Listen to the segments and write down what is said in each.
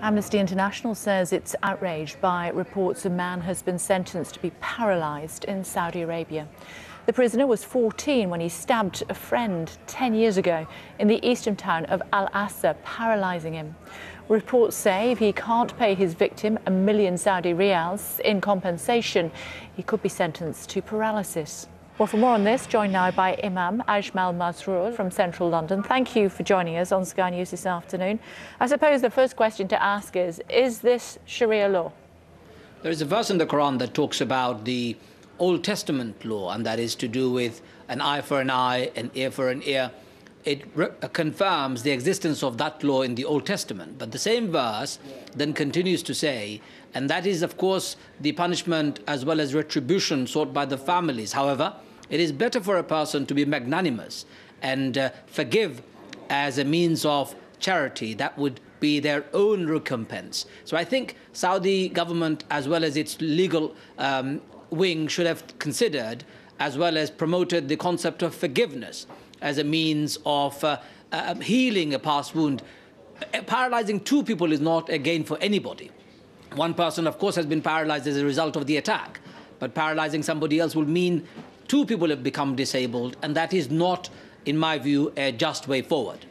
Amnesty International says it's outraged by reports a man has been sentenced to be paralysed in Saudi Arabia. The prisoner was 14 when he stabbed a friend 10 years ago in the eastern town of Al-Assa, paralysing him. Reports say if he can't pay his victim 1 million Saudi riyals in compensation, he could be sentenced to paralysis. Well, for more on this, joined now by Imam Ajmal Masroor from central London. Thank you for joining us on Sky News this afternoon. I suppose the first question to ask is this Sharia law? There is a verse in the Quran that talks about the Old Testament law, and that is to do with an eye for an eye, an ear for an ear. It confirms the existence of that law in the Old Testament. But the same verse then continues to say, and that is, of course, the punishment as well as retribution sought by the families. However, it is better for a person to be magnanimous and forgive as a means of charity. That would be their own recompense. So I think Saudi government, as well as its legal wing, should have considered as well as promoted the concept of forgiveness as a means of healing a past wound. Paralyzing two people is not a gain for anybody. One person, of course, has been paralyzed as a result of the attack, but paralyzing somebody else will mean two people have become disabled, and that is not, in my view, a just way forward.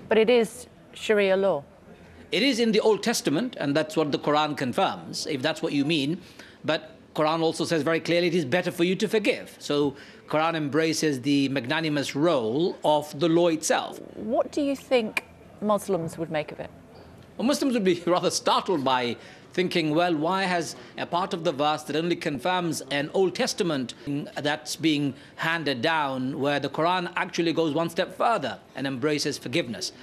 But it is Sharia law. It is in the Old Testament, and that's what the Quran confirms, if that's what you mean. But Quran also says very clearly it is better for you to forgive. So Quran embraces the magnanimous role of the law itself. What do you think Muslims would make of it? Well, Muslims would be rather startled by thinking, well, why has a part of the verse that only confirms an Old Testament that's being handed down, where the Quran actually goes one step further and embraces forgiveness,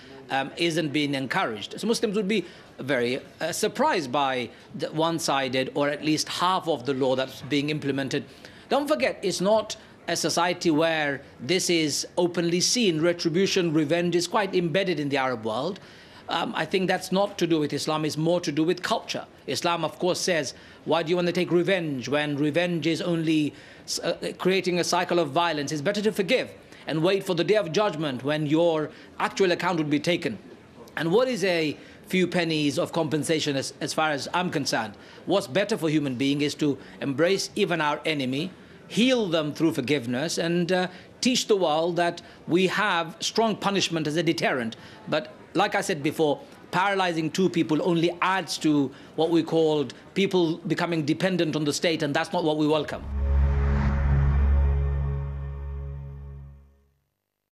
isn't being encouraged? So Muslims would be very surprised by the one-sided, or at least half of the law that's being implemented. Don't forget, it's not a society where this is openly seen. Retribution, revenge is quite embedded in the Arab world. I think that's not to do with Islam, it's more to do with culture. Islam, of course, says, why do you want to take revenge when revenge is only creating a cycle of violence? It's better to forgive and wait for the day of judgment when your actual account would be taken. And what is a few pennies of compensation as far as I'm concerned? What's better for human being is to embrace even our enemy, heal them through forgiveness, and teach the world that we have strong punishment as a deterrent. But like I said before, paralyzing two people only adds to what we called people becoming dependent on the state, and that's not what we welcome.